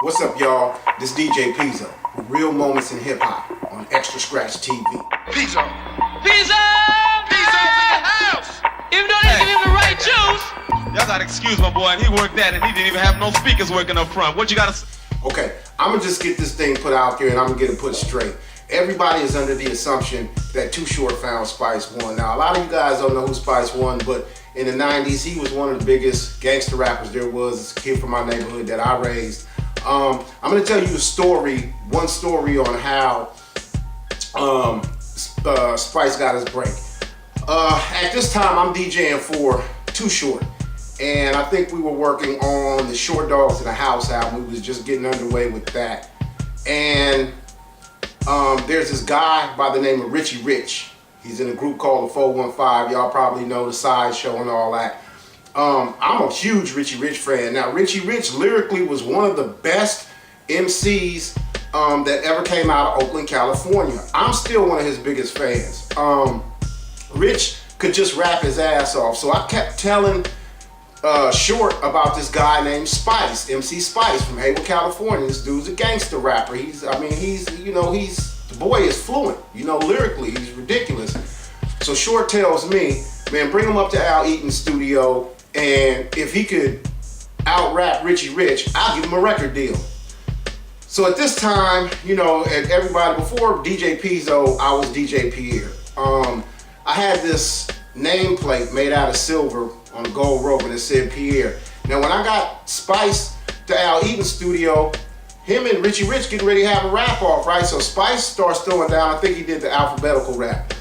What's up, y'all? This DJ Pizzo with Real Moments in Hip Hop on Extra Scratch TV. Pizzo! Pizzo's in the house! Even though they give him the right juice. Y'all gotta excuse my boy, and he worked that, and he didn't even have no speakers working up front. What you gotta say? Okay, I'm gonna just get this thing put out there and I'm gonna get it put straight. Everybody is under the assumption that Too Short found Spice One. Now, a lot of you guys don't know who Spice One, but in the 90s, he was one of the biggest gangster rappers there was. As a kid from my neighborhood that I raised. I'm gonna tell you a story, one story on how Spice got his break. At this time, I'm DJing for Too Short. And I think we were working on the Short Dogs in the House album. We was just getting underway with that. And there's this guy by the name of Richie Rich. He's in a group called the 415. Y'all probably know the Sideshow and all that. I'm a huge Richie Rich fan. Now, Richie Rich lyrically was one of the best MCs that ever came out of Oakland, California. I'm still one of his biggest fans. Rich could just rap his ass off. So I kept telling Short about this guy named Spice, MC Spice from Hayward, California. This dude's a gangster rapper. The boy is fluent, lyrically, he's ridiculous. So Short tells me, man, bring him up to Al Eaton's studio, and if he could out-rap Richie Rich, I'll give him a record deal. So at this time, and everybody, before DJ Pizzo, I was DJ Pierre. I had this nameplate made out of silver on a gold rope and it said Pierre. Now when I got Spice to Al Eaton's studio, him and Richie Rich getting ready to have a rap off, right? So Spice starts throwing down, I think he did the alphabetical rap.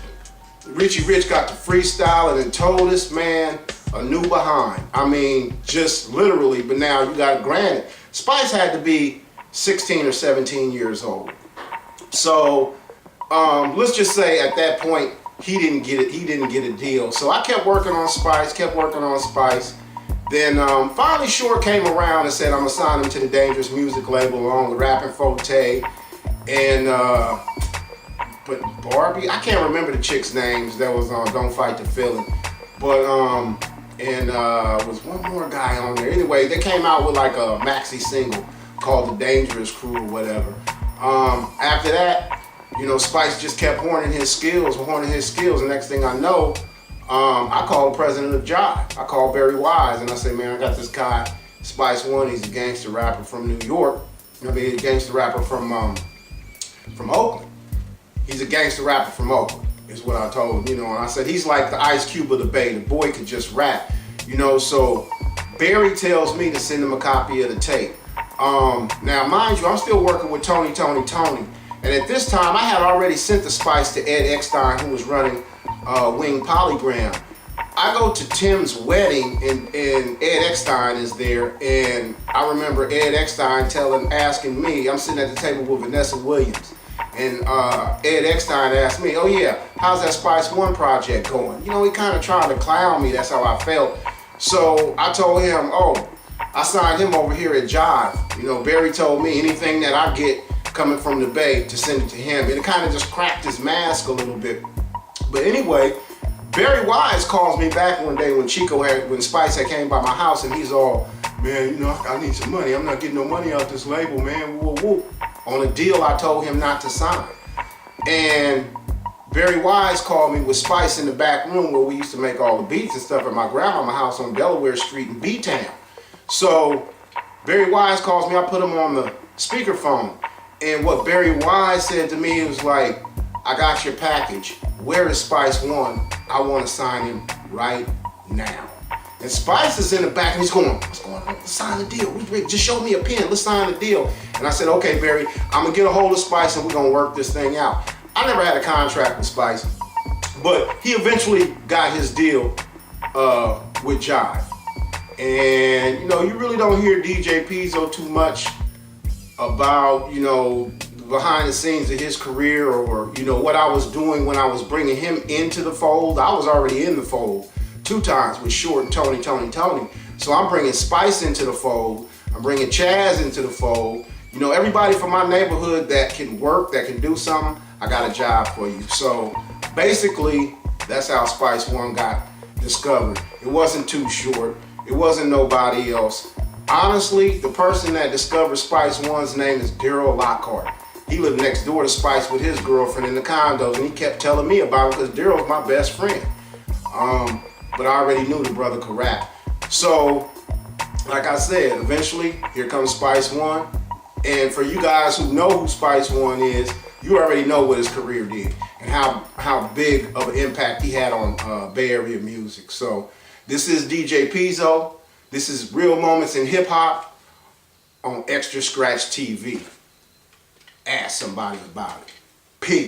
Richie Rich got the freestyle and then told this man a new behind. I mean, just literally, but now you got to grant it. Spice had to be 16 or 17 years old. So let's just say at that point, he didn't get a deal. So I kept working on Spice. Then finally Short came around and said, I'm gonna sign him to the Dangerous Music label along with Rappin' Forte and but Barbie, I can't remember the chick's names that was on Don't Fight the Feeling. But was one more guy on there. Anyway, they came out with like a maxi single called The Dangerous Crew or whatever. After that, Spice just kept honing his skills. The next thing I know, I called the president of JIVE. I called Barry Wise and I said, man, I got this guy, Spice One. He's a gangster rapper from New York. He's a gangster rapper from Oakland. He's a gangster rapper from Oakland, is what I told him, and I said, he's like the Ice Cube of the Bay. The boy could just rap, so Barry tells me to send him a copy of the tape. Now, mind you, I'm still working with Tony. And at this time, I had already sent the Spice to Ed Eckstein, who was running Wing Polygram. I go to Tim's wedding, and Ed Eckstein is there, and I remember Ed Eckstein asking me, I'm sitting at the table with Vanessa Williams, and Ed Eckstein asked me, oh yeah, how's that Spice One project going? He kind of tried to clown me, that's how I felt. So I told him, I signed him over here at JIVE. Barry told me anything that I get coming from the Bay to send it to him. And it kind of just cracked his mask a little bit. But anyway, Barry Wise calls me back one day when Spice had came by my house and he's all, man, I need some money. I'm not getting no money out this label, man. Woo, woo. On a deal I told him not to sign. And Barry Wise called me with Spice in the back room where we used to make all the beats and stuff at my grandma's house on Delaware Street in B-Town. So Barry Wise calls me, I put him on the speakerphone. And what Barry Wise said to me was like, I got your package. Where is Spice One? I want to sign him right now. And Spice is in the back and he's going, what's going on? Let's sign the deal. Just show me a pen. Let's sign the deal. And I said, okay, Barry, I'm going to get a hold of Spice and we're going to work this thing out. I never had a contract with Spice, but he eventually got his deal with JIVE. And, you really don't hear DJ Pizzo too much about, behind the scenes of his career or, what I was doing when I was bringing him into the fold. I was already in the fold 2 times with Short and Tony. So I'm bringing Spice into the fold. I'm bringing Chaz into the fold. Everybody from my neighborhood that can work, that can do something, I got a job for you. So basically, that's how Spice One got discovered. It wasn't Too Short. It wasn't nobody else. Honestly, the person that discovered Spice One's name is Daryl Lockhart. He lived next door to Spice with his girlfriend in the condos, and he kept telling me about it because Daryl's my best friend. But I already knew the brother could rap. So, like I said, eventually, here comes Spice One. And for you guys who know who Spice One is, you already know what his career did and how big of an impact he had on Bay Area music. So, this is DJ Pizzo. This is Real Moments in Hip Hop on Extra Scratch TV. Ask somebody about it. Peace.